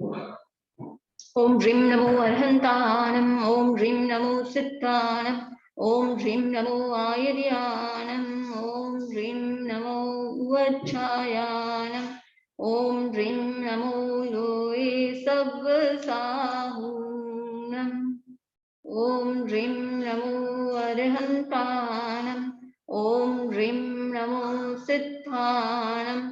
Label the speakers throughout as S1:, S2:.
S1: ओम ह्रीं नमो अर्हन्तानम्, ओम ह्रीं नमो सिद्धानम्, ओम ह्रीं नमो आयर्यानम्, ओम ह्रीं नमो वच्छायानम्, ओम ह्रीं नमो लोये सव्वसाहूनम्, ओम ह्रीं नमो अर्हन्तानम्, ओम ह्रीं नमो सिद्धानम्,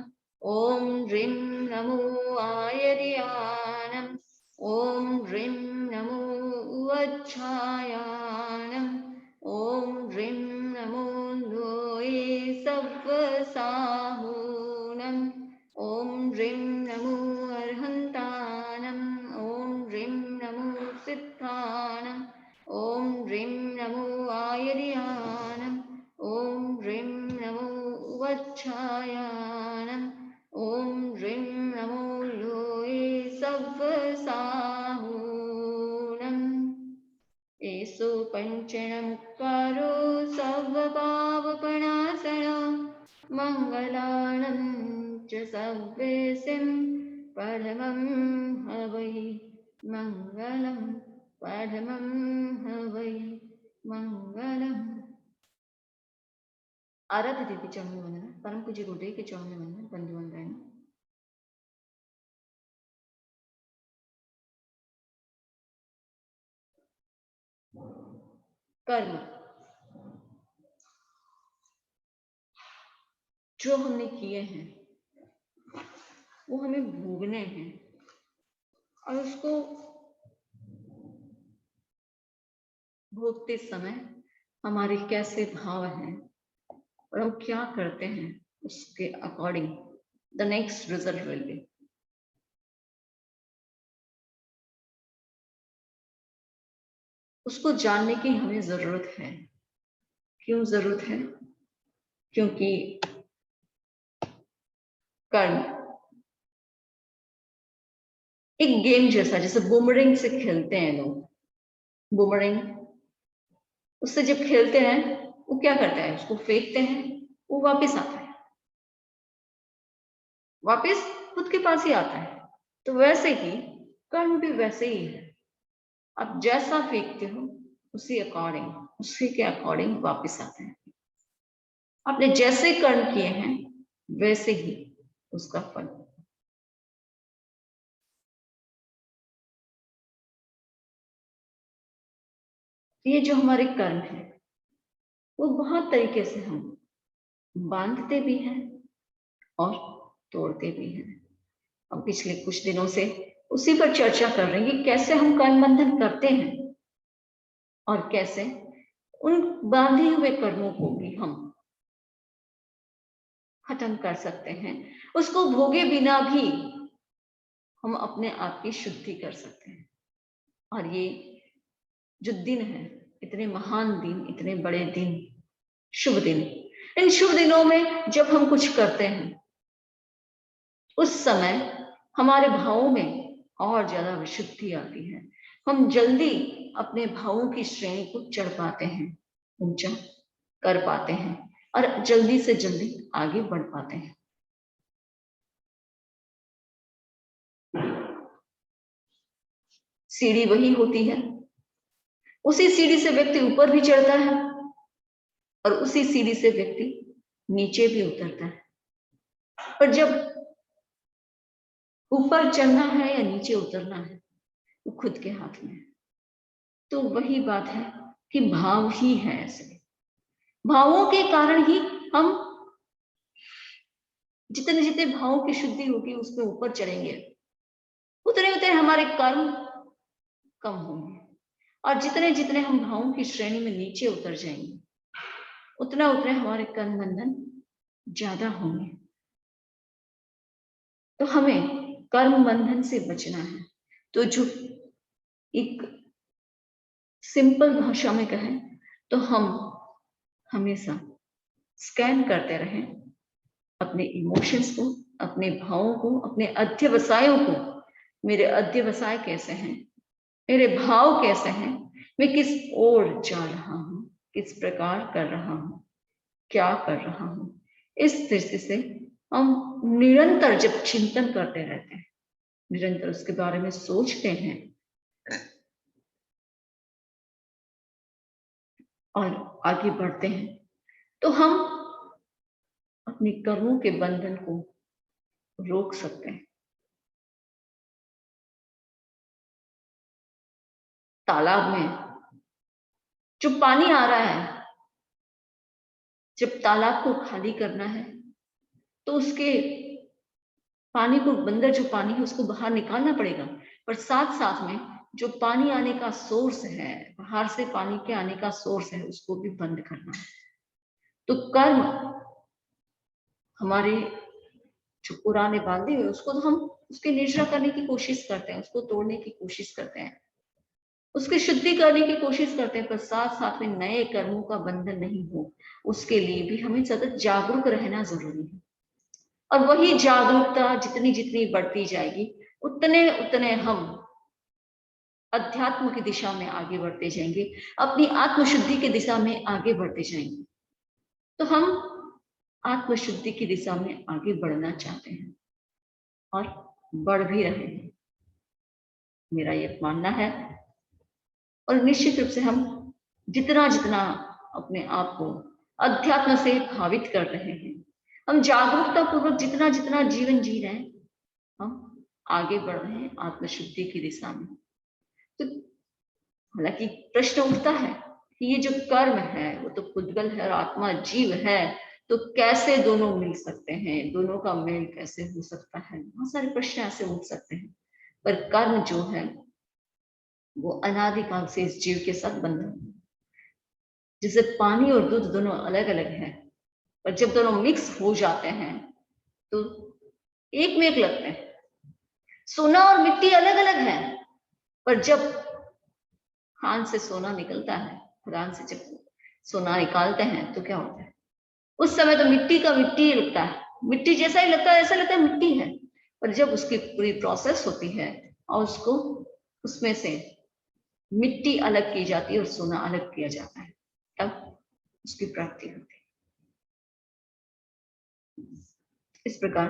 S1: ओम ह्रीं नमो आयर्यानम्, ओम ह्रीं नमो वच्छायानम्, ओम ह्रीं नमो लोये सव्वसाहूनम्, ओम ह्रीं नमो अर्हन्तानम्, ओम ह्रीं नमो सिद्धानम्, ओम ह्रीं नमो आयर्यानम्, ओम ह्रीं नमो वच्छायानम्, ओम ह्रीं नमो लोये सव्वसाहूनम्। एषो पञ्चणमुक्कारो सर्वपापप्रणाशनो मङ्गलानं च सर्वेशं परमं हवै मङ्गलं, परमं हवै मंगलम। आराध्य देवी चरण में वंदना, परम पूज्य गुरुदेव के चरण में वंदना, बंधु वंदना। कर्म जो हमने किए हैं वो हमें भोगने हैं, और उसको भोगते समय हमारे कैसे भाव हैं और हम क्या करते हैं, उसके according the next result will be. उसको जानने की हमें जरूरत है। क्यों जरूरत है? क्योंकि कर्म एक गेम जैसा, जैसे बूमरिंग से खेलते हैं लोग, बूमरिंग उससे जब खेलते हैं वो क्या करता है, उसको फेंकते हैं, वो वापस आता है, वापस खुद के पास ही आता है। तो वैसे ही कर्म भी वैसे ही है, आप जैसा फेंकते हो उसी अकॉर्डिंग, उसी के अकॉर्डिंग वापस आते हैं। आपने जैसे कर्म किए हैं वैसे ही उसका फल। ये जो हमारे कर्म है वो बहुत तरीके से हम बांधते भी हैं और तोड़ते भी हैं। हम पिछले कुछ दिनों से उसी पर चर्चा कर रहे हैं कि कैसे हम कर्म बंधन करते हैं और कैसे उन बांधे हुए कर्मों को भी हम खत्म कर सकते हैं। उसको भोगे बिना भी हम अपने आप की शुद्धि कर सकते हैं। और ये जो दिन है, इतने महान दिन, इतने बड़े दिन, शुभ दिन, इन शुभ दिनों में जब हम कुछ करते हैं उस समय हमारे भावों में और ज्यादा विशुद्धि आती है। हम जल्दी अपने भावों की श्रेणी को चढ़ पाते हैं, ऊंचा कर पाते हैं और जल्दी से जल्दी आगे बढ़ पाते हैं। सीढ़ी वही होती है, उसी सीढ़ी से व्यक्ति ऊपर भी चढ़ता है और उसी सीढ़ी से व्यक्ति नीचे भी उतरता है। पर जब ऊपर चढ़ना है या नीचे उतरना है वो खुद के हाथ में है। तो वही बात है कि भाव ही है ऐसे, भावों के कारण ही हम जितने जितने भावों की शुद्धि होगी उसमें ऊपर चढ़ेंगे, उतने उतने हमारे कर्म कम होंगे, और जितने जितने हम भावों की श्रेणी में नीचे उतर जाएंगे उतना उतने हमारे कर्म बंधन ज्यादा होंगे। तो हमें कर्म बंधन से बचना है। तो जो एक सिंपल भाषा में कहें तो हम हमेशा स्कैन करते रहें अपने इमोशंस को, अपने भावों को, अपने अध्यवसायों को। मेरे अध्यवसाय कैसे हैं, मेरे भाव कैसे हैं, मैं किस ओर जा रहा हूं, किस प्रकार कर रहा हूं, क्या कर रहा हूं। इस दृष्टि से हम निरंतर जब चिंतन करते रहते हैं निरंतर उसके बारे में सोचते हैं और आगे बढ़ते हैं, तो हम अपने कर्मों के बंधन को रोक सकते हैं। तालाब में जो पानी आ रहा है, जब तालाब को खाली करना है तो उसके पानी को, अंदर जो पानी है उसको बाहर निकालना पड़ेगा, पर साथ साथ में जो पानी आने का सोर्स है, बाहर से पानी के आने का सोर्स है, उसको भी बंद करना है। तो कर्म हमारे जो पुराने बांधे हुए, उसको तो हम उसकी निर्जरा करने की कोशिश करते हैं, उसको तोड़ने की कोशिश करते हैं, उसकी शुद्धि करने की कोशिश करते हैं, पर साथ साथ में नए कर्मों का बंधन नहीं हो, उसके लिए भी हमें सतत जागरूक रहना जरूरी है। और वही जागरूकता जितनी जितनी बढ़ती जाएगी, उतने उतने हम अध्यात्म की दिशा में आगे बढ़ते जाएंगे, अपनी आत्मशुद्धि की दिशा में आगे बढ़ते जाएंगे। तो हम आत्मशुद्धि की दिशा में आगे बढ़ना चाहते हैं और बढ़ भी रहे हैं, मेरा ये मानना है। और निश्चित रूप से हम जितना जितना अपने आप को अध्यात्म से भावित कर रहे हैं, हम जागरूकता पूर्वक जितना जितना जीवन जी रहे हैं, हम आगे बढ़ रहे हैं आत्मशुद्धि की दिशा में। तो हालांकि प्रश्न उठता है कि ये जो कर्म है वो तो पुद्गल है और आत्मा जीव है, तो कैसे दोनों मिल सकते हैं, दोनों का मेल कैसे हो सकता है, बहुत सारे प्रश्न ऐसे उठ सकते हैं। पर कर्म जो है वो अनादिकाल से इस जीव के साथ बंधा है। जैसे पानी और दूध दोनों अलग अलग हैं, पर जब दोनों मिक्स हो जाते हैं तो एक में एक लगते हैं। सोना और मिट्टी अलग अलग है, पर जब खान से सोना निकलता है, खदान से जब सोना निकालते हैं तो क्या होता है, उस समय तो मिट्टी का मिट्टी लगता है, मिट्टी जैसा ही लगता है, ऐसा लगता है मिट्टी है। पर जब उसकी पूरी प्रोसेस होती है और उसको उसमें से मिट्टी अलग की जाती है और सोना अलग किया जाता है, तब उसकी प्राप्ति होती है। इस प्रकार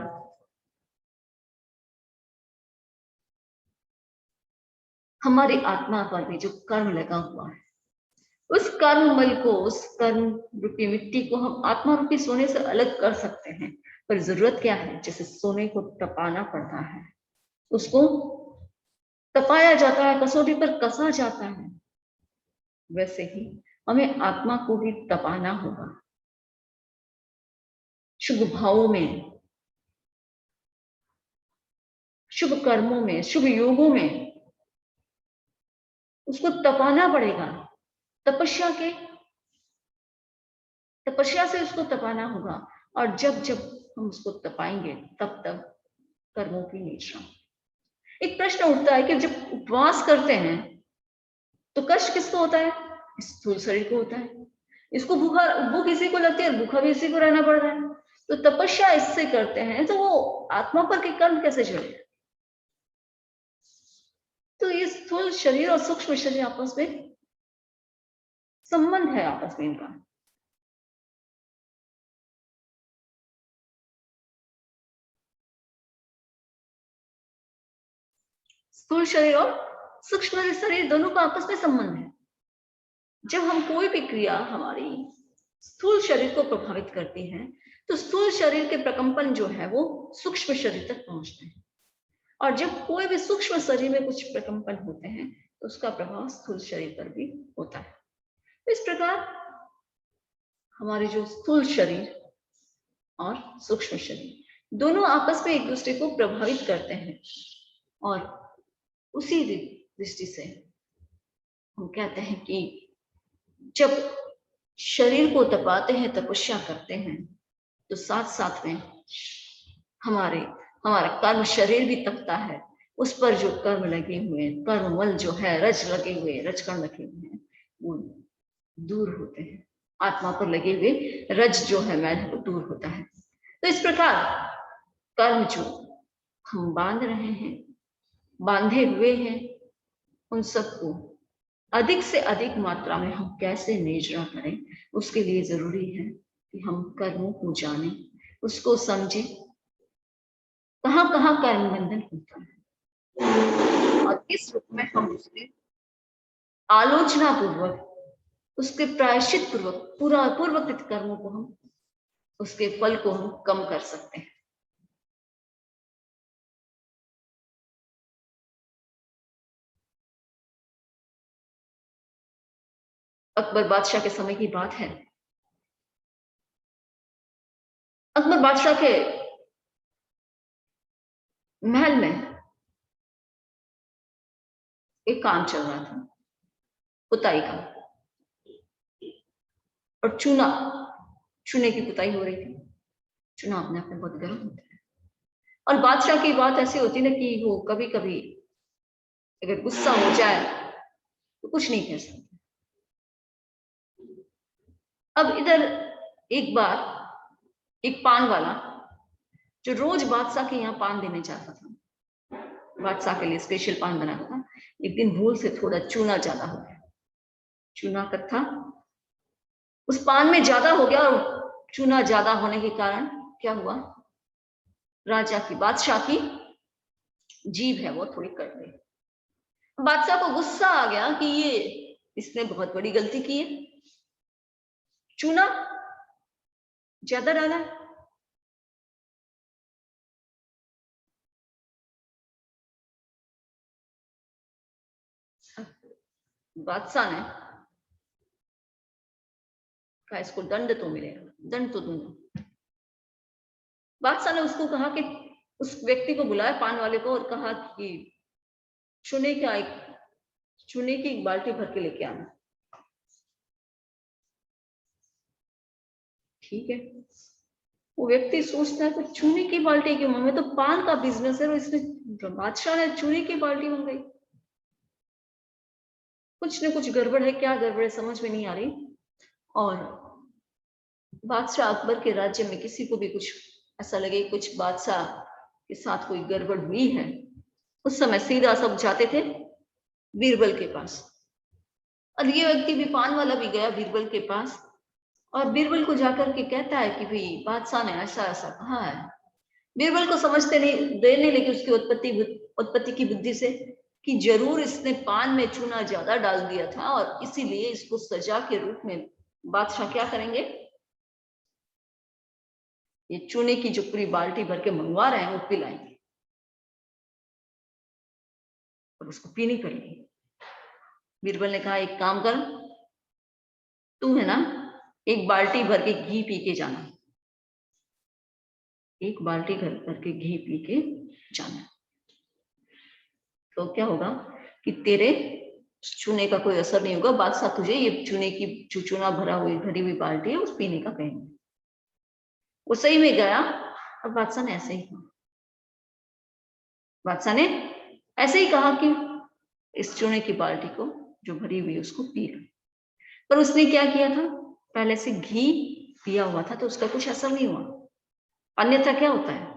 S1: हमारी आत्मा पर भी जो कर्म लगा हुआ है, उस कर्म मल को, उस कर्म रूपी मिट्टी को हम आत्मा रूपी सोने से अलग कर सकते हैं। पर जरूरत क्या है, जैसे सोने को तपाना पड़ता है, उसको तपाया जाता है, कसौटी पर कसा जाता है, वैसे ही हमें आत्मा को भी तपाना होगा। शुभ भावों में, शुभ कर्मों में, शुभ योगों में उसको तपाना पड़ेगा। तपस्या से उसको तपाना होगा। और जब जब हम उसको तपाएंगे तब तब कर्मों की निष्ठा। एक प्रश्न उठता है कि जब उपवास करते हैं तो कष्ट किसको होता है, स्थूल शरीर को होता है। इसको भूख इसी को लगती है, भूखा भी इसी को रहना पड़ रहा है। तो तपस्या इससे करते हैं तो वो आत्मा पर के कर्म कैसे चढ़े। तो ये स्थूल शरीर और सूक्ष्म शरीर आपस में संबंध है, आपस में इनका। स्थूल शरीर और सूक्ष्म शरीर दोनों का आपस में संबंध है। जब हम कोई भी क्रिया हमारी स्थूल शरीर को प्रभावित करती है तो स्थूल शरीर के प्रकंपन जो है वो सूक्ष्म शरीर तक पहुंचते हैं, और जब कोई भी सूक्ष्म शरीर में कुछ प्रकंपन होते हैं तो उसका प्रभाव स्थूल शरीर पर भी होता है। इस प्रकार हमारे जो स्थूल शरीर और सूक्ष्म शरीर दोनों आपस में एक दूसरे को प्रभावित करते हैं, और उसी दृष्टि से हम कहते हैं कि जब शरीर को तपाते हैं, तपस्या करते हैं, तो साथ साथ में हमारा कर्म शरीर भी तपता है। उस पर जो कर्म लगे हुए, कर्ममल जो है, रज लगे हुए, रजकण लगे हुए हैं, वो दूर होते हैं। आत्मा पर लगे हुए रज जो है, मैल, वो दूर होता है। तो इस प्रकार कर्म जो हम बांध रहे हैं, बांधे हुए हैं, उन सबको अधिक से अधिक मात्रा में हम कैसे निजरा करें, उसके लिए जरूरी है कि हम कर्मों को जानें, उसको समझें, कहाँ कहाँ कर्म बंधन होता है। और इस रूप में हम उसके आलोचना पूर्वक, उसके प्रायश्चित पूर्वक, पूरा पूर्वकृत कर्मों को हम, उसके फल को हम कम कर सकते हैं। अकबर बादशाह के समय की बात है। अकबर बादशाह के महल में एक काम चल रहा था, पुताई का, और चूने की पुताई हो रही थी। चूना अपने आप में बहुत गर्म होता है, और बादशाह की बात ऐसी होती ना कि वो कभी कभी अगर गुस्सा हो जाए तो कुछ नहीं कह सकते। अब इधर एक बार एक पान वाला जो रोज बादशाह के यहाँ पान देने जाता था, बादशाह के लिए स्पेशल पान बनाता था, एक दिन भूल से थोड़ा चूना ज्यादा हो गया। चूना कत्था उस पान में ज्यादा हो गया, और चूना ज्यादा होने के कारण क्या हुआ, राजा की, बादशाह की जीभ है वो थोड़ी कट गई। बादशाह को गुस्सा आ गया कि ये इसने बहुत बड़ी गलती की है, चूना ज्यादा डाला। बादशाह ने कहा इसको दंड तो मिलेगा, दंड तो दूंगा। बादशाह ने उसको कहा कि उस व्यक्ति को बुलाया, पान वाले को, और कहा कि चूने की एक बाल्टी भर के लेके आना। ठीक है, वो व्यक्ति सोचता है कि चूने की बाल्टी क्यों, मैं तो पान का बिजनेस है, और इसने, बादशाह ने चूने की बाल्टी मंगाई। कुछ न कुछ गड़बड़ है, क्या गड़बड़ है समझ में नहीं आ रही। और बादशाह अकबर के राज्य में किसी को भी कुछ ऐसा लगे कुछ बादशाह के साथ कोई गड़बड़ हुई है, उस समय सीधा सब जाते थे बीरबल के पास। और ये व्यक्ति भी, पान वाला भी, गया बीरबल के पास, और बीरबल को जाकर के कहता है कि भाई बादशाह ने ऐसा ऐसा कहा है। बीरबल को समझते नहीं देने लगे उसकी उत्पत्ति की बुद्धि से कि जरूर इसने पान में चूना ज्यादा डाल दिया था, और इसीलिए इसको सजा के रूप में बादशाह क्या करेंगे, ये चूने की जो पूरी बाल्टी भर के मंगवा रहे हैं वो पिलाएंगे, और उसको पीनी पड़ेगी। बीरबल ने कहा एक काम कर, तू है ना, एक बाल्टी भर के घी पी के जाना, एक बाल्टी भर के घी पी के जाना, तो क्या होगा कि तेरे चूने का कोई असर नहीं होगा, बादशाह तुझे ये चूने की जो चूना भरी हुई बाल्टी है उस पीने का कहेंगे। वो सही में गया, और बादशाह ने ऐसे ही कहा, बादशाह ने ऐसे ही कहा कि इस चूने की बाल्टी को जो भरी हुई उसको पी लो। पर उसने क्या किया था, पहले से घी पिया हुआ था, तो उसका कुछ असर नहीं हुआ। अन्यथा क्या होता है,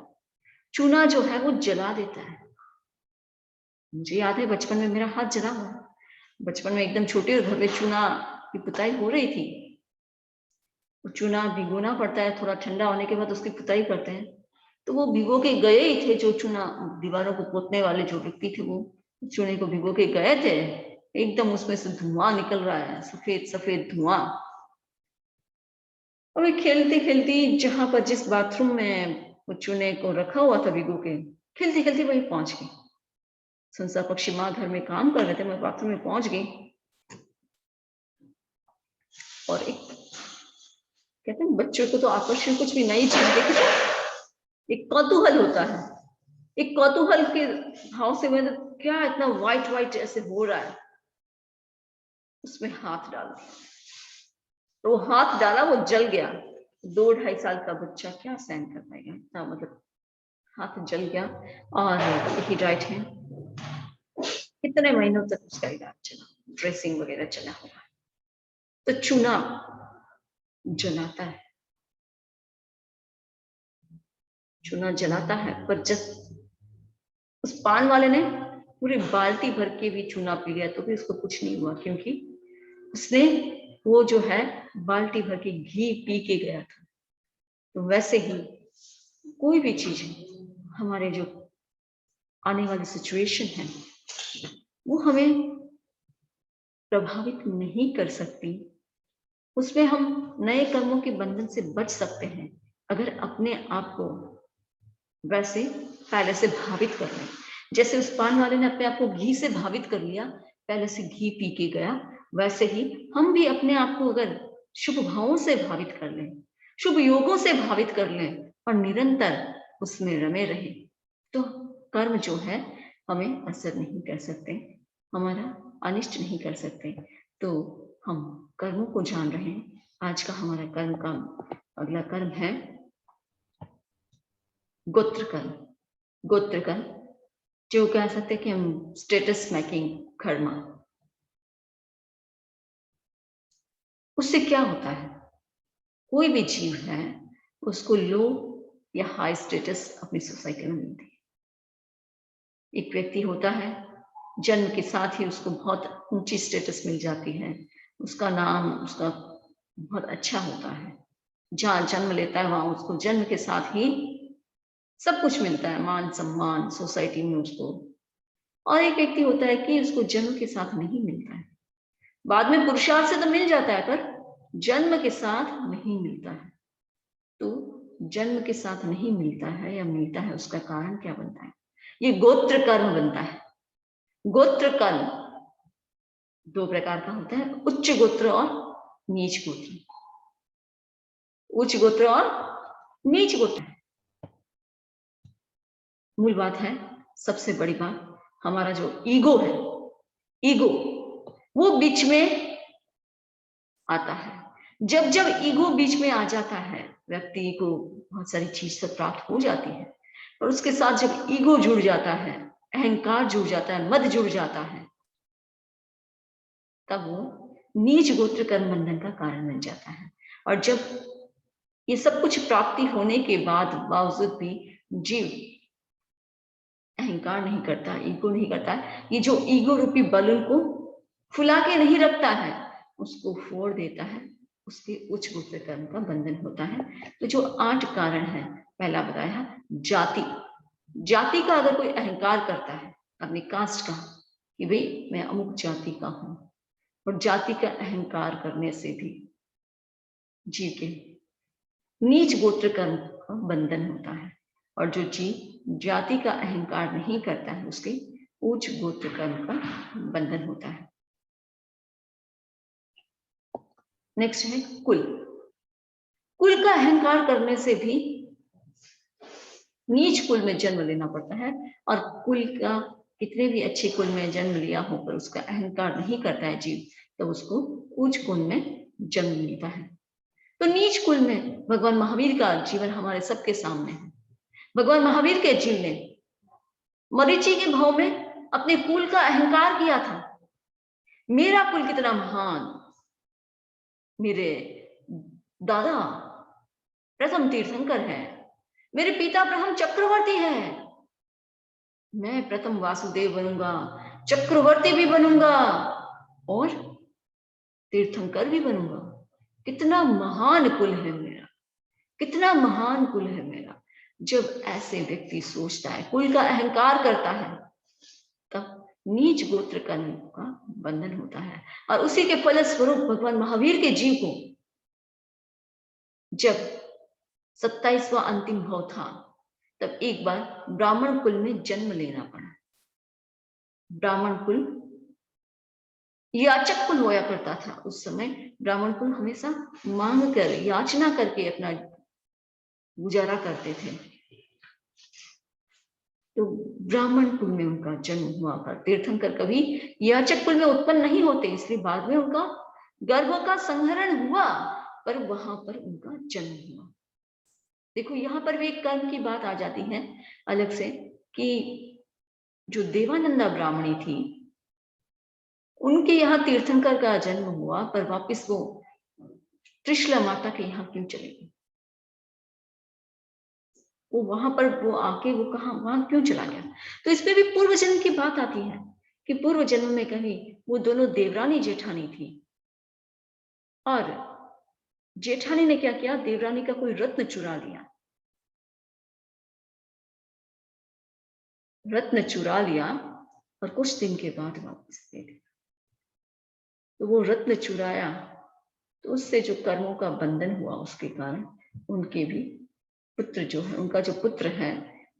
S1: चूना जो है वो जला देता है। मुझे याद है बचपन में मेरा हाथ जला हुआ, बचपन में एकदम छोटे घर में चूना की पुताई हो रही थी। वो चूना भिगोना पड़ता है, थोड़ा ठंडा होने के बाद उसकी पुताई करते हैं। तो वो भिगो के गए ही थे, जो चूना दीवारों को पोतने वाले जो व्यक्ति थे, वो चूने को भिगो के गए थे, एकदम उसमें से धुआं निकल रहा है, सफेद सफेद धुआं। और मैं खेलती खेलती जहां पर जिस बाथरूम में वो चूने को रखा हुआ था भिगो के, खेलती खेलती वही पहुंच गई। संसा पक्षी माँ घर में काम कर रहे थे, मैं बाथरूम में पहुंच गई, और एक, कहते हैं बच्चों को तो आकर्षण कुछ भी नई चीज देखी तो एक कौतूहल होता है, एक कौतूहल के भाव से मैं क्या इतना व्हाइट व्हाइट ऐसे हो रहा है, उसमें हाथ डाल दिया, तो वो हाथ डाला, वो जल गया। 2-2.5 साल का बच्चा क्या सहन कर पाएगा इतना, मतलब हाथ जल गया। और ही डाइट है, कितने महीनों तक उसका इलाज चला, ड्रेसिंग वगैरह चला होगा। तो चूना जलाता है, चूना जलाता है, पर जब उस पान वाले ने पूरी बाल्टी भर के भी चूना पी लिया तो भी उसको कुछ नहीं हुआ, क्योंकि उसने वो जो है बाल्टी भर के घी पी के गया था। तो वैसे ही कोई भी चीज, हमारे जो आने वाली सिचुएशन है वो हमें प्रभावित नहीं कर सकती। उसमें हम नए कर्मों के बंधन से बच सकते हैं अगर अपने आप को वैसे पहले से भावित कर लें। जैसे उस पान वाले ने अपने आप को घी से भावित कर लिया, पहले से घी पी के गया, वैसे ही हम भी अपने आप को अगर शुभ भावों से भावित कर लें, शुभ योगों से भावित कर लें और निरंतर उसमें रमे रहें, तो कर्म जो है हमें असर नहीं कर सकते, हमारा अनिष्ट नहीं कर सकते। तो हम कर्मों को जान रहे हैं। आज का हमारा कर्म का अगला कर्म है गोत्र कर्म। गोत्र कर्म जो कह सकते हैं कि हम स्टेटस मेकिंग कर्मा। उससे क्या होता है, कोई भी जीव है उसको लो या हाई स्टेटस अपनी सोसाइटी में मिलती है। एक व्यक्ति होता है जन्म के साथ ही उसको बहुत ऊंची स्टेटस मिल जाती है, उसका नाम उसका बहुत अच्छा होता है, जहाँ जन्म लेता है वहां उसको जन्म के साथ ही सब कुछ मिलता है, मान सम्मान सोसाइटी में उसको। और एक व्यक्ति होता है कि उसको जन्म के साथ नहीं मिलता है, बाद में पुरुषार्थ से तो मिल जाता है पर जन्म के साथ नहीं मिलता है। तो जन्म के साथ नहीं मिलता है या मिलता है, उसका कारण क्या बनता है? ये गोत्र कर्म बनता है। गोत्र कर्म दो प्रकार का होता है, उच्च गोत्र और नीच गोत्र। उच्च गोत्र और नीच गोत्र। मूल बात है, सबसे बड़ी बात, हमारा जो ईगो है, ईगो वो बीच में आता है। जब जब ईगो बीच में आ जाता है, व्यक्ति को बहुत सारी चीज तो प्राप्त हो जाती है, और उसके साथ जब ईगो जुड़ जाता है, अहंकार जुड़ जाता है, मद जुड़ जाता है, तब वो नीच गोत्र कर्म बंधन का कारण बन जाता है। और जब ये सब कुछ प्राप्ति होने के बाद बावजूद भी जीव अहंकार नहीं करता, ईगो नहीं करता, ये जो ईगो रूपी बलून को फुला के नहीं रखता है, उसको फोड़ देता है, उसके उच्च गोत्र कर्म का बंधन होता है। तो जो 8 कारण है, पहला बताया जाति। जाति का अगर कोई अहंकार करता है, अपनी कास्ट का, कि भाई मैं अमुक जाति का हूं, और जाति का अहंकार करने से भी जीव के नीच गोत्र कर्म का बंधन होता है। और जो जीव जाति का अहंकार नहीं करता है, उसके उच्च गोत्र कर्म का बंधन होता है। नेक्स्ट है कुल। कुल का अहंकार करने से भी नीच कुल में जन्म लेना पड़ता है, और कुल का कितने भी अच्छे कुल में जन्म लिया हो पर उसका अहंकार नहीं करता है जीव, तो उसको उच्च कुल में जन्म मिलता है। तो नीच कुल में भगवान महावीर का जीवन हमारे सबके सामने है। भगवान महावीर के जीव ने मरीचि के भाव में अपने कुल का अहंकार किया था। मेरा कुल कितना महान, मेरे दादा प्रथम तीर्थंकर है, मेरे पिता प्रथम चक्रवर्ती है, मैं प्रथम वासुदेव बनूंगा, चक्रवर्ती भी बनूंगा और तीर्थंकर भी बनूंगा। कितना महान कुल है मेरा, कितना महान कुल है मेरा। जब ऐसे व्यक्ति सोचता है, कुल का अहंकार करता है, तब नीच गोत्र कर्म का बंधन होता है। और उसी के फलस्वरूप भगवान महावीर के जीव को जब 27वां अंतिम भाव था, तब एक बार ब्राह्मण कुल में जन्म लेना पड़ा। ब्राह्मण कुल याचक कुल होया करता था उस समय। ब्राह्मण कुल हमेशा मांग कर, याचना करके अपना गुजारा करते थे। तो ब्राह्मण कुल में उनका जन्म हुआ, पर तीर्थंकर कभी याचक कुल में उत्पन्न नहीं होते, इसलिए बाद में उनका गर्भ का संहरण हुआ, पर वहां पर उनका जन्म हुआ। देखो यहाँ पर भी एक कर्म की बात आ जाती है अलग से, कि जो देवानंदा ब्राह्मणी थी, उनके यहाँ तीर्थंकर का जन्म हुआ, पर वापस वो त्रिशला माता के यहाँ क्यों चले गई? वो वहां पर वो आके वो कहा वहां क्यों चला गया? तो इसमें भी पूर्व जन्म की बात आती है कि पूर्व जन्म में कहीं वो दोनों देवरानी जेठानी थी, और जेठानी ने क्या किया, देवरानी का कोई रत्न चुरा लिया। रत्न चुरा लिया और कुछ दिन के बाद वापस दे दिया। तो वो रत्न चुराया, तो उससे जो कर्मों का बंधन हुआ उसके कारण उनके भी पुत्र जो है, उनका जो पुत्र है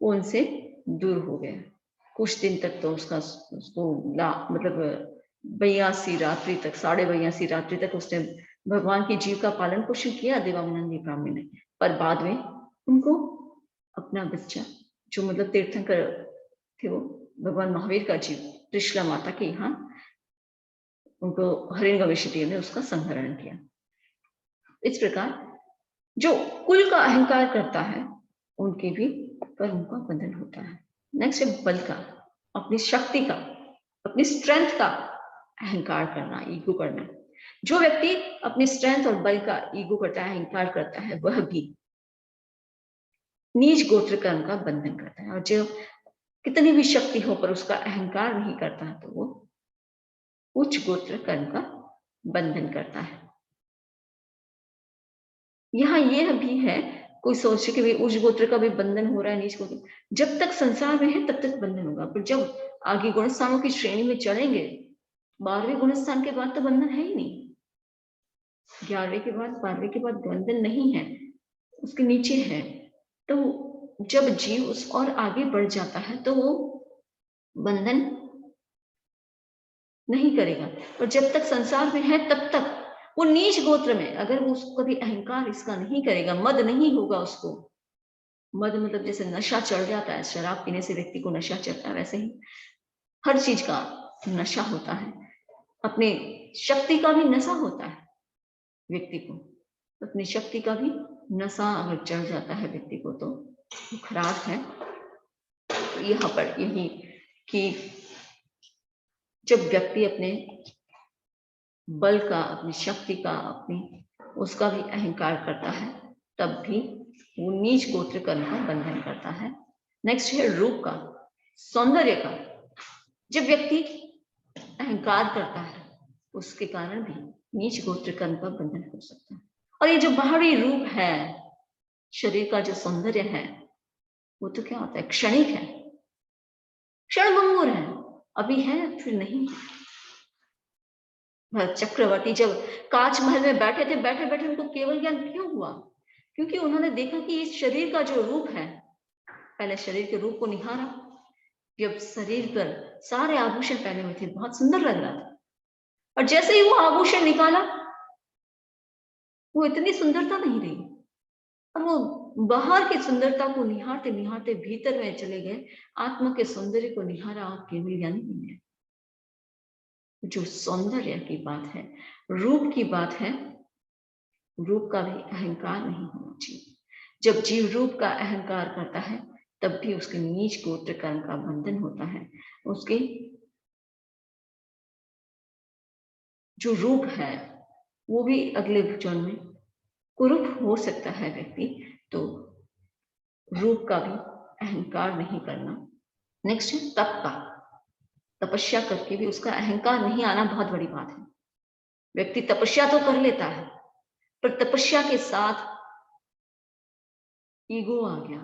S1: वो उनसे दूर हो गया। कुछ दिन तक तो उसको मतलब 82 रात्रि तक, 82.5 रात्रि तक उसने भगवान की जीव का पालन पोषण किया देवानंदी ब्राह्मण ने। पर बाद में उनको अपना बच्चा, जो मतलब तीर्थंकर थे वो भगवान महावीर का जीव, त्रिशला माता के यहाँ उनको हरिंगवेशदेव ने उसका संहरण किया। इस प्रकार जो कुल का अहंकार करता है उनके भी कर्म का बंधन होता है। नेक्स्ट है बल का, अपनी शक्ति का, अपनी स्ट्रेंथ का अहंकार करना, ईगो करना। जो व्यक्ति अपनी स्ट्रेंथ और बल का ईगो करता है, अहंकार करता है, वह भी नीच गोत्र कर्म का बंधन करता है। और जो कितनी भी शक्ति हो पर उसका अहंकार नहीं करता है, तो वो उच्च गोत्र कर्म का बंधन करता है। यहाँ यह भी है, कोई सोचे कि उच्च गोत्र का भी बंधन हो रहा है, नीच गोत्र, जब तक संसार में है तब तक बंधन होगा, पर जब आगे गुणस्थानों की श्रेणी में चढ़ेंगे, 12वें गुणस्थान के बाद तो बंधन है ही नहीं, 11वें के बाद, 12वें के बाद बंधन नहीं है, उसके नीचे है। तो जब जीव उस और आगे बढ़ जाता है तो वो बंधन नहीं करेगा। और जब तक संसार में है तब तक वो नीच गोत्र में, अगर वो उसको कभी अहंकार इसका नहीं करेगा, मद नहीं होगा उसको, मद मतलब जैसे नशा चढ़ जाता है, शराब पीने से व्यक्ति को नशा चढ़ता है, वैसे ही हर चीज का नशा होता है, अपने शक्ति का भी नशा होता है व्यक्ति को, अपनी शक्ति का भी नशा अगर चढ़ जाता है व्यक्ति को तो खराब है। तो यहाँ पर यही कि जब व्यक्ति अपने बल का, अपनी शक्ति का, अपनी उसका भी अहंकार करता है, तब भी वो नीच गोत्र कर्म का बंधन करता है। नेक्स्ट है रूप का, सौंदर्य का। जब व्यक्ति अहंकार करता है उसके कारण भी नीच गोत्र कर्म का बंधन हो सकता है। और ये जो बाहरी रूप है, शरीर का जो सौंदर्य है, वो तो क्या होता है, क्षणिक है, क्षण भंगुर है, अभी है फिर नहीं है। चक्रवर्ती जब कांच महल में बैठे थे, बैठे बैठे उनको केवल ज्ञान क्यों हुआ? क्योंकि उन्होंने देखा कि इस शरीर का जो रूप है, पहले शरीर के रूप को निहारा, जब शरीर पर सारे आभूषण पहने हुए थे, बहुत सुंदर लग रहा था, और जैसे ही वो आभूषण निकाला, वो इतनी सुंदरता नहीं रही, और वो बाहर की सुंदरता को निहारते निहारते भीतर में चले गए, आत्मा के सौंदर्य को निहारा और केवल ज्ञानी बन गए। जो सौंदर्य की बात है, रूप की बात है, रूप का भी अहंकार नहीं होना चाहिए। जब जीव रूप का अहंकार करता है तब भी उसके नीच गोत्र कर्म का बंधन होता है। उसके जो रूप है वो भी अगले जन्म में कुरूप हो सकता है व्यक्ति, तो रूप का भी अहंकार नहीं करना। नेक्स्ट है तप का, तपस्या करके भी उसका अहंकार नहीं आना बहुत बड़ी बात है। व्यक्ति तपस्या तो कर लेता है, पर तपस्या के साथ ईगो आ गया,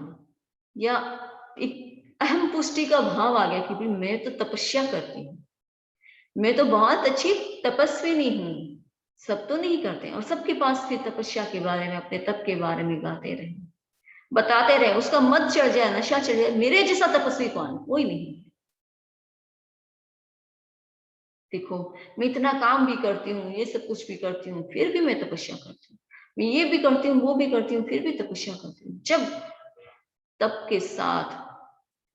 S1: या एक अहम पुष्टि का भाव आ गया कि भाई मैं तो तपस्या करती हूँ, मैं तो बहुत अच्छी तपस्विनी हूँ, सब तो नहीं करते, और सबके पास फिर तपस्या के बारे में, अपने तप के बारे में गाते रहे, बताते रहे, उसका मद चढ़ जाए, नशा चढ़ जाए, मेरे जैसा तपस्वी कौन, कोई नहीं। देखो मैं इतना काम भी करती हूँ, ये सब कुछ भी करती हूँ, फिर भी मैं तपस्या करती हूँ, मैं ये भी करती हूँ, वो भी करती हूँ, फिर भी तपस्या करती हूँ। जब तप के साथ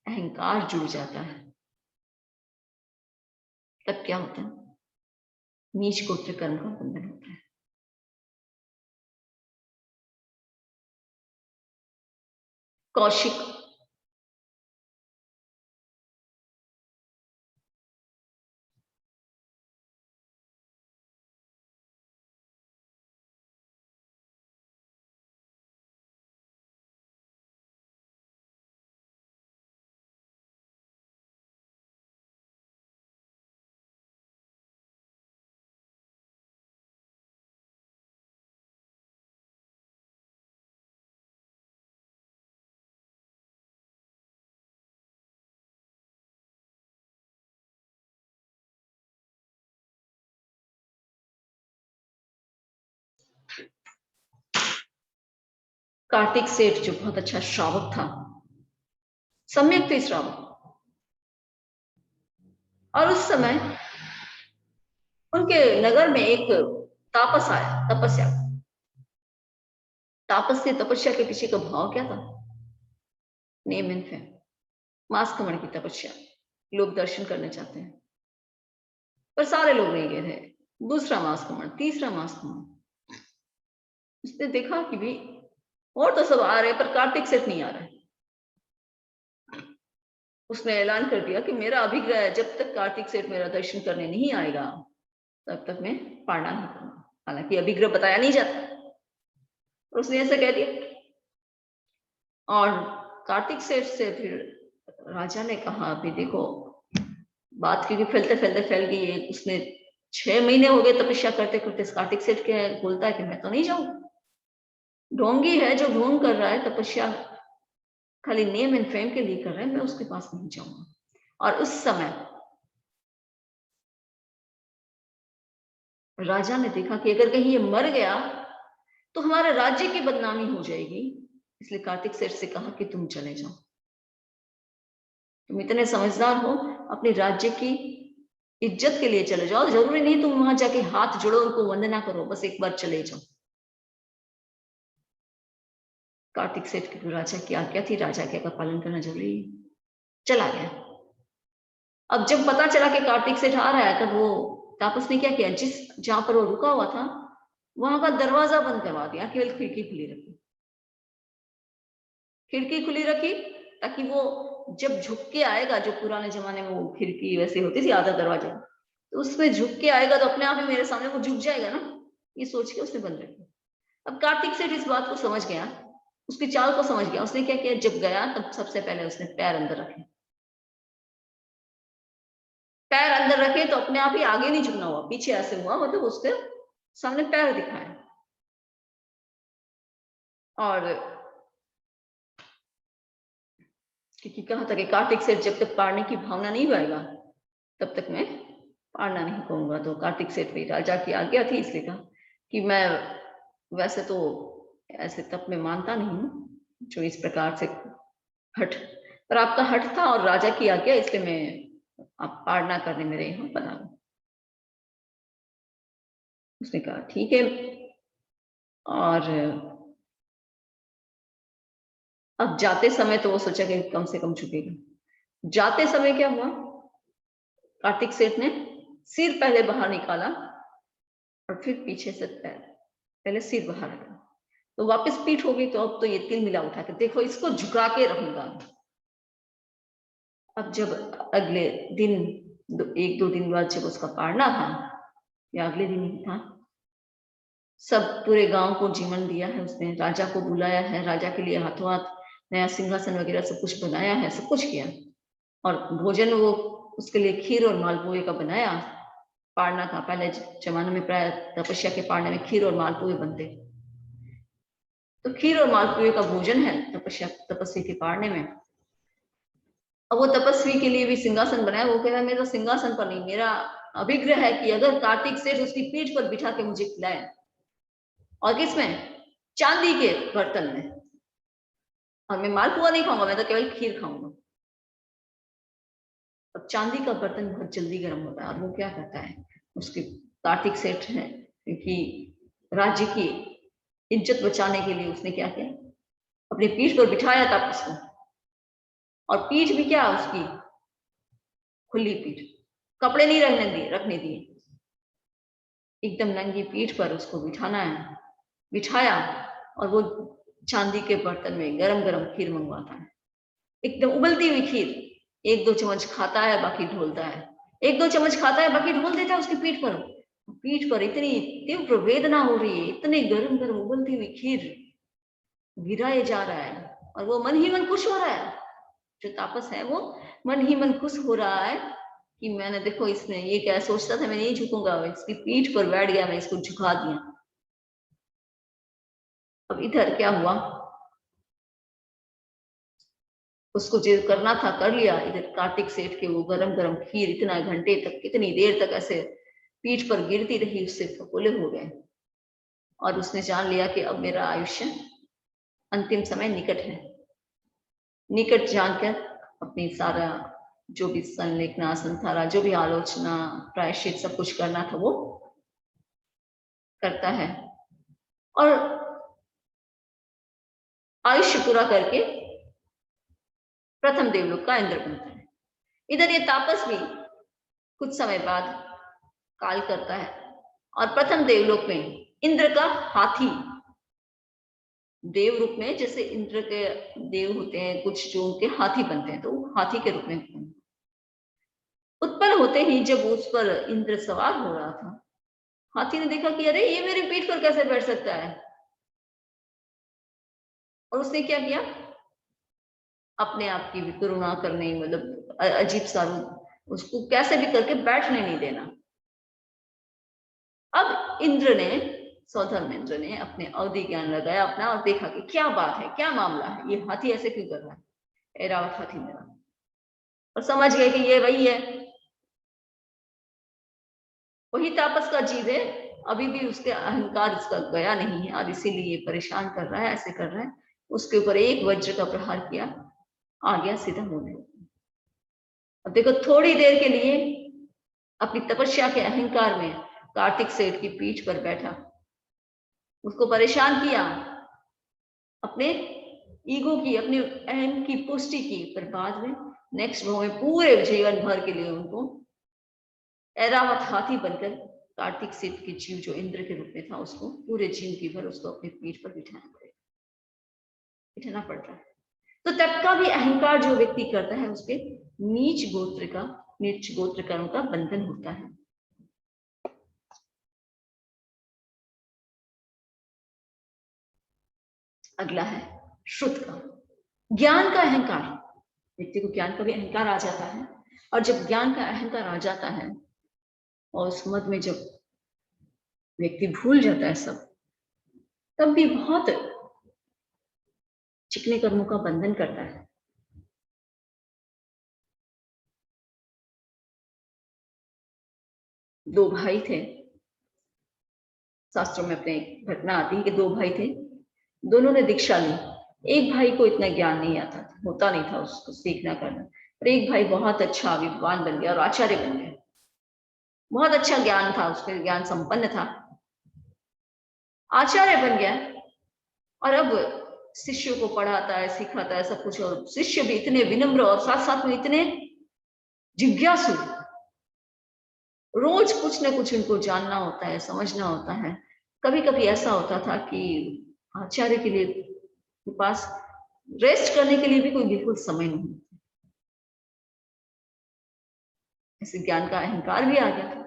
S1: अहंकार जुड़ जाता है तब क्या होता है, नीच गोत्र कर्म का बंधन होता है। कौशिक कार्तिक सेठ जो बहुत अच्छा श्रावक था, सम्यक थे श्रावक, और उस समय उनके नगर में एक तापस आया, तपस्या। तापस से तपस्या के पीछे का भाव क्या था? नेम एंड फेम, मांस कमण की तपस्या। लोग दर्शन करने चाहते हैं, पर सारे लोग नहीं गए थे। दूसरा मांस कमण, तीसरा मांस कमण। उसने देखा कि भी और तो सब आ रहे हैं, पर कार्तिक सेठ नहीं आ रहा है। उसने ऐलान कर दिया कि मेरा अभिग्रह है, जब तक कार्तिक सेठ मेरा दर्शन करने नहीं आएगा तब तक मैं पारणा नहीं करूंगा। हालांकि अभिग्रह बताया नहीं जाता, और उसने ऐसा कह दिया। और कार्तिक सेठ से फिर राजा ने कहा, अभी देखो बात क्योंकि फैलते फैलते फैल गई है। उसने 6 महीने हो गए तपस्या करते करते। कार्तिक सेठ के बोलता है कि मैं तो नहीं जाऊं, ढोंगी है जो ढोंग कर रहा है, तपस्या खाली नेम एंड फेम के लिए कर रहा है, मैं उसके पास नहीं जाऊंगा। और उस समय राजा ने देखा कि अगर कहीं ये मर गया तो हमारे राज्य की बदनामी हो जाएगी, इसलिए कार्तिक सेठ से कहा कि तुम चले जाओ, तुम इतने समझदार हो, अपने राज्य की इज्जत के लिए चले जाओ, जरूरी नहीं तुम वहां जाके हाथ जोड़ो, उनको वंदना करो, बस एक बार चले जाओ। कार्तिक सेठ की राजा की आज्ञा थी, राजा आज्ञा का पालन करना जरूरी है। चला गया। अब जब पता चला कि कार्तिक सेठ आ रहा है, तब वो तापस ने क्या किया, जहां पर वो रुका हुआ था वहां का दरवाजा बंद करवा दिया, केवल खिड़की खुली रखी। खिड़की खुली रखी ताकि वो जब झुक के आएगा, जो पुराने जमाने में वो खिड़की वैसे होती थी आधा दरवाजा, तो उसमें झुक के आएगा तो अपने आप ही मेरे सामने वो झुक जाएगा ना, ये सोच के उसने बंद रखी। अब कार्तिक सेठ इस बात को समझ गया, उसकी चाल को समझ गया। उसने क्या किया, जब गया तब सबसे पहले उसने पैर अंदर रखे। पैर अंदर रखे तो अपने आप ही आगे नहीं झुकना हुआ, पीछे ऐसे हुआ, मतलब उसके सामने पैर दिखाए। और क्योंकि कहा था कि कार्तिक सेठ जब तक पाड़ने की भावना नहीं पाएगा तब तक मैं पाड़ना नहीं कहूंगा। तो कार्तिक सेठ भी राजा की आज्ञा थी, इसलिए कहा कि मैं वैसे तो ऐसे तप में मानता नहीं हूँ जो इस प्रकार से हट, पर आपका हट था और राजा की आज्ञा, इसलिए मैं आप पाड़ना करने मेरे यहाँ बना हूं। उसने कहा ठीक है। और अब जाते समय तो वो सोचा कि कम से कम झुकेगा। जाते समय क्या हुआ, कार्तिक सेठ ने सिर पहले बाहर निकाला और फिर पीछे से पैर, पहले सिर बाहर निकाला तो वापस पीठ हो गई। तो अब तो ये तिल मिला उठा के देखो, इसको झुका के रहूंगा। अब जब अगले दिन 1-2 दिन बाद जब उसका पारना था, या अगले दिन ही था, सब पूरे गांव को जीवन दिया है उसने, राजा को बुलाया है, राजा के लिए हाथों हाथ नया सिंहासन वगैरह सब कुछ बनाया है, सब कुछ किया। और भोजन वो उसके लिए खीर और मालपुए का बनाया। पारना था, पहले जमाने में प्राय तपस्या के पारने में खीर और मालपुए बनते, तो खीर और मालपुए का भोजन है तपस्या के पारने में। अब वो तपस्वी के लिए भी सिंहासन बनाया। वो कह रहा है मेरा सिंहासन पर नहीं, मेरा अभिग्रह है कि अगर कार्तिक सेठ उसकी पीठ पर बिठा के मुझे खिलाए, और किसमें, चांदी के बर्तन में, और मैं मालपुआ नहीं खाऊंगा, मैं तो केवल खीर खाऊंगा। अब चांदी का बर्तन बहुत जल्दी गर्म होता है, और वो क्या करता है, उसके कार्तिक सेठ है क्योंकि राज्य की इज्जत बचाने के लिए उसने क्या किया, अपनी पीठ पर बिठाया था उसको। और पीठ भी क्या उसकी खुली पीठ, कपड़े नहीं रखने दिए, एकदम नंगी पीठ पर उसको बिठाना है, बिठाया। और वो चांदी के बर्तन में गरम गरम खीर मंगवाता है, एकदम उबलती हुई खीर। 1-2 चम्मच खाता है, बाकी ढोलता है। 1-2 चम्मच खाता है, बाकी ढोल देता है उसकी पीठ पर। पीठ पर इतनी तीव्र वेदना हो रही है, इतने गरम गरम उबलती हुई खीर गिराए जा रहा है, और वो मन ही मन खुश हो रहा है। जो तापस है वो मन ही मन खुश हो रहा है कि मैंने, देखो इसने ये क्या सोचता था मैं नहीं झुकूंगा, इसकी पीठ पर बैठ गया, मैं इसको झुका दिया। अब इधर क्या हुआ, उसको जो करना था कर लिया। इधर कार्तिक सेठ के वो गरम गरम खीर इतना घंटे तक, कितनी देर तक ऐसे पीठ पर गिरती रही, उससे फफोले हो गए। और उसने जान लिया कि अब मेरा आयुष्य अंतिम समय निकट है। निकट जानकर अपनी सारा जो भी संलेखना, संथारा, जो भी आलोचना, प्रायश्चित सब कुछ करना था वो करता है और आयुष्य पूरा करके प्रथम देवलोक का इंद्र बनता है। इधर ये तापस भी कुछ समय बाद काल करता है और प्रथम देवलोक में इंद्र का हाथी, देव रूप में, जैसे इंद्र के देव होते हैं कुछ जो उनके हाथी बनते हैं, तो हाथी के रूप में उत्पन्न होते ही जब उस पर इंद्र सवार हो रहा था, हाथी ने देखा कि अरे ये मेरी पीठ पर कैसे बैठ सकता है, और उसने क्या किया, अपने आप की भी करुणा करने, मतलब अजीब सा रूप, उसको कैसे भी करके बैठने नहीं देना। अब इंद्र ने, सौधर्म इंद्र ने अपने अवधि ज्ञान लगाया अपना और देखा कि क्या बात है, क्या मामला है, ये हाथी ऐसे क्यों कर रहा है, ऐरावत हाथी मेरा, और समझ गए कि ये वही है, वही तापस का जीव है, अभी भी उसके अहंकार इसका गया नहीं है और इसीलिए परेशान कर रहा है, ऐसे कर रहा है। उसके ऊपर एक वज्र का प्रहार किया, आ गया सीधा होने। अब देखो थोड़ी देर के लिए अपनी तपस्या के अहंकार में कार्तिक सेठ की पीठ पर बैठा, उसको परेशान किया, अपने ईगो की, अपने अहम की पुष्टि की, पर बाद में नेक्स्ट भाव में पूरे जीवन भर के लिए उनको ऐरावत हाथी बनकर कार्तिक सेठ के जीव जो इंद्र के रूप में था, उसको पूरे जिंदगी भर उसको अपनी पीठ पर बिठाना पड़ता है। तो तब का भी अहंकार जो व्यक्ति करता है उसके नीच गोत्र कर्म का बंधन होता है। अगला है श्रुत का, ज्ञान का अहंकार। व्यक्ति को ज्ञान का भी अहंकार आ जाता है, और जब ज्ञान का अहंकार आ जाता है और उस मद में जब व्यक्ति भूल जाता है सब, तब भी बहुत चिकने कर्मों का बंधन करता है। दो भाई थे, शास्त्रों में अपने घटना आती है कि दो भाई थे, दोनों ने दीक्षा ली। एक भाई को इतना ज्ञान नहीं आता था, होता नहीं था उसको सीखना करना, पर एक भाई बहुत अच्छा विद्वान बन गया और आचार्य बन गया, बहुत अच्छा ज्ञान था उसके, ज्ञान संपन्न था, आचार्य बन गया, और अब शिष्यों को पढ़ाता है, सिखाता है सब कुछ, और शिष्य भी इतने विनम्र और साथ साथ में इतने जिज्ञासु, रोज कुछ न कुछ उनको जानना होता है, समझना होता है। कभी कभी ऐसा होता था कि आचार्य के लिए के पास रेस्ट करने के लिए भी कोई बिल्कुल समय नहीं, ऐसे ज्ञान का अहंकार भी आ गया था,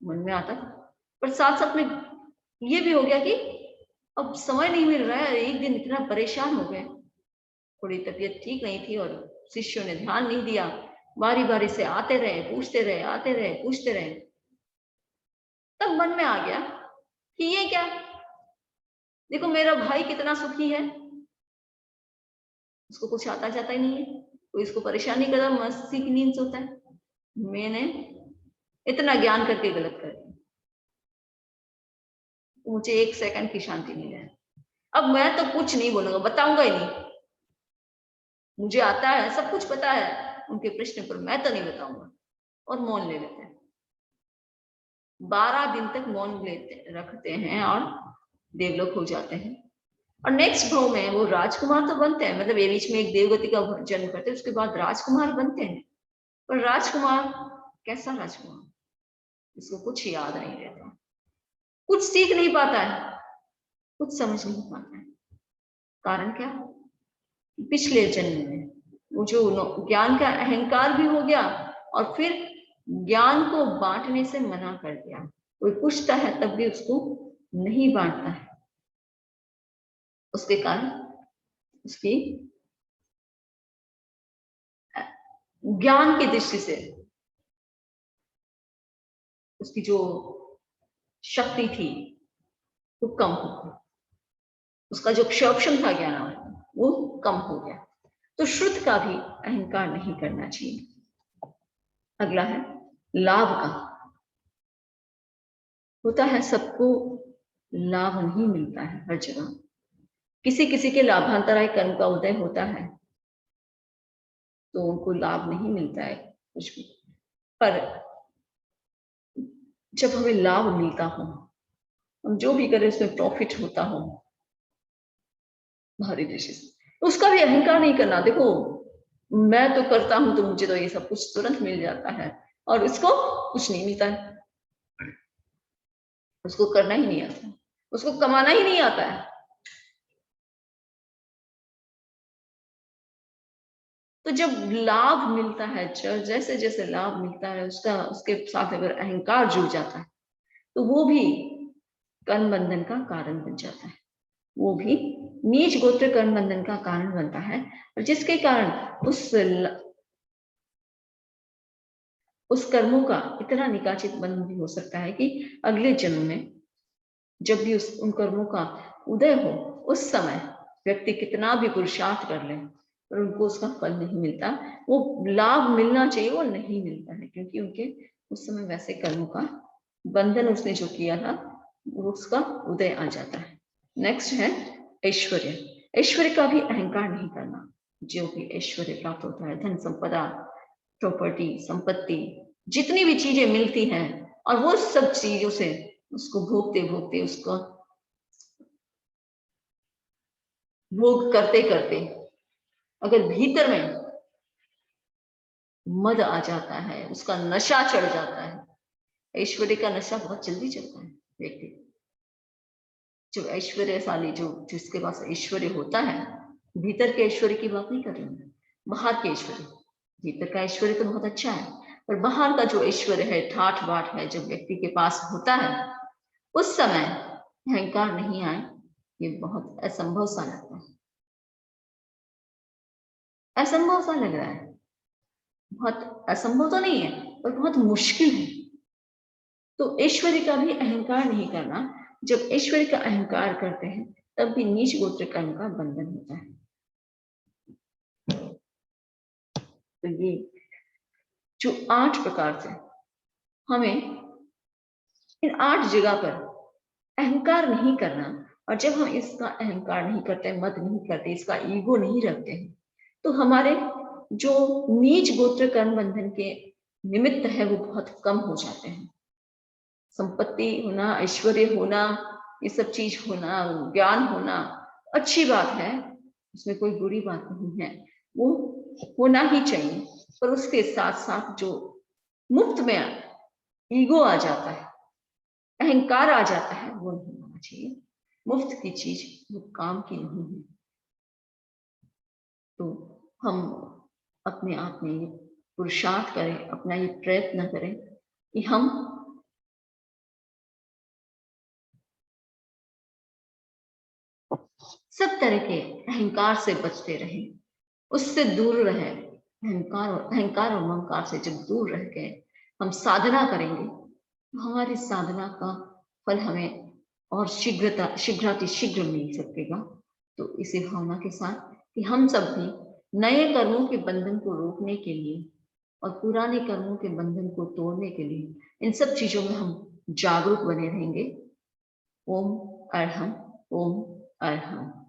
S1: मन में आता था, पर साथ साथ में ये भी हो गया कि अब समय नहीं मिल रहा है। एक दिन इतना परेशान हो गए, थोड़ी तबीयत ठीक नहीं थी और शिष्यों ने ध्यान नहीं दिया, बारी बारी से आते रहे, पूछते रहे, आते रहे, पूछते रहे। तब मन में आ गया कि ये क्या, देखो मेरा भाई कितना सुखी है, उसको कुछ आता जाता ही नहीं है, कोई इसको परेशानी कर, मस्ती की नींद सोता है, मैंने इतना ज्ञान करके गलत कर दिया, मुझे एक सेकंड की शांति नहीं है। अब मैं तो कुछ नहीं बोलूंगा, बताऊंगा ही नहीं, मुझे आता है, सब कुछ पता है, उनके प्रश्न पर मैं तो नहीं बताऊंगा, और मौन ले लेते हैं। 12 दिन तक मौन रखते हैं और देवलोक हो जाते हैं, और नेक्स्ट भाव में वो राजकुमार तो बनते हैं, मतलब ये बीच में एक देवगति का जन्म करते हैं, उसके बाद राजकुमार बनते हैं। पर राजकुमार कैसा राजकुमार, इसको कुछ याद नहीं रहता, कुछ सीख नहीं पाता है, कुछ समझ नहीं पाता है। कारण क्या, पिछले जन्म में वो जो ज्ञान का अहंकार भी हो गया, और फिर ज्ञान को बांटने से मना कर दिया। कोई पूछता है तब भी उसको नहीं बांटता है, उसके कारण उसकी ज्ञान की दृष्टि से उसकी जो शक्ति थी वो कम हो गई, उसका जो क्षोभन था ज्ञान वो कम हो गया। तो श्रुत का भी अहंकार नहीं करना चाहिए। अगला है लाभ का। होता है सबको लाभ नहीं मिलता है हर जगह, किसी किसी के लाभांतराय कर्म का उदय होता है तो उनको लाभ नहीं मिलता है कुछ भी, पर जब हमें लाभ मिलता हो, हम जो भी करें उसमें प्रॉफिट होता हो बाहरी दृष्टि से, तो उसका भी अहंकार नहीं करना। देखो मैं तो करता हूं तो मुझे तो ये सब कुछ तुरंत मिल जाता है, और इसको कुछ नहीं मिलता है, उसको करना ही नहीं आता, उसको कमाना ही नहीं आता है। तो जब लाभ मिलता है, जैसे जैसे लाभ मिलता है उसका, उसके साथ अगर अहंकार जुड़ जाता है तो वो भी कर्म बंधन का कारण बन जाता है, वो भी नीच गोत्र कर्म बंधन का कारण बनता है। और जिसके कारण उस कर्मों का इतना निकाचित बंध भी हो सकता है कि अगले जन्म में जब भी उन कर्मों का उदय हो, उस समय व्यक्ति कितना भी पुरुषार्थ कर ले पर उनको उसका फल नहीं मिलता, वो लाभ मिलना चाहिए वो नहीं मिलता है, क्योंकि उनके उस समय वैसे कर्मों का बंधन उसने जो किया था उसका उदय आ जाता है। नेक्स्ट है ऐश्वर्य। ऐश्वर्य का भी अहंकार नहीं करना। जो भी ऐश्वर्य प्राप्त होता है, धन संपदा, प्रॉपर्टी, संपत्ति, जितनी भी चीजें मिलती हैं, और वो सब चीजों से उसको भोगते भोगते, उसको भोग करते करते अगर भीतर में मद आ जाता है, उसका नशा चढ़ जाता है। ऐश्वर्य का नशा बहुत जल्दी चढ़ता है व्यक्ति। जो ऐश्वर्यशाली, जो जिसके पास ऐश्वर्य होता है, भीतर के ऐश्वर्य की बात नहीं कर रही हूँ, बाहर के ऐश्वर्य। भीतर का ऐश्वर्य तो बहुत अच्छा है, पर बाहर का जो ऐश्वर्य है, ठाठ बाट है, जब व्यक्ति के पास होता है उस समय अहंकार नहीं आए, ये बहुत असंभव सा लगता है, असंभव सा लग रहा है। बहुत असंभव तो नहीं है पर बहुत मुश्किल है। तो ऐश्वर्य का भी अहंकार नहीं करना। जब ऐश्वर्य का अहंकार करते हैं तब भी नीच गोत्र कर्म का बंधन होता है। तो ये जो 8 प्रकार से हमें इन 8 जगह पर अहंकार नहीं करना, और जब हम इसका अहंकार नहीं करते, मत नहीं करते, इसका ईगो नहीं रखते हैं, तो हमारे जो नीच गोत्र कर्म बंधन के निमित्त है वो बहुत कम हो जाते हैं। संपत्ति होना, ऐश्वर्य होना, ये सब चीज होना, ज्ञान होना अच्छी बात है, उसमें कोई बुरी बात नहीं है, वो होना ही चाहिए। पर उसके साथ साथ जो मुफ्त में ईगो आ जाता है, अहंकार आ जाता है, वो नहीं होना चाहिए। मुफ्त की चीज वो काम की नहीं है। तो हम अपने आप में ये पुरुषार्थ करें, अपना ये प्रयत्न करें कि हम सब तरह के अहंकार से बचते रहें, उससे दूर रहे। अहंकार और ममकार से जब दूर रह के हम साधना करेंगे तो हमारी साधना का फल हमें और शीघ्रातिशीघ्र मिल सकेगा। तो इसी भावना के साथ कि हम सब भी नए कर्मों के बंधन को रोकने के लिए और पुराने कर्मों के बंधन को तोड़ने के लिए इन सब चीजों में हम जागरूक बने रहेंगे। ओम अरहम, ओम अरहम।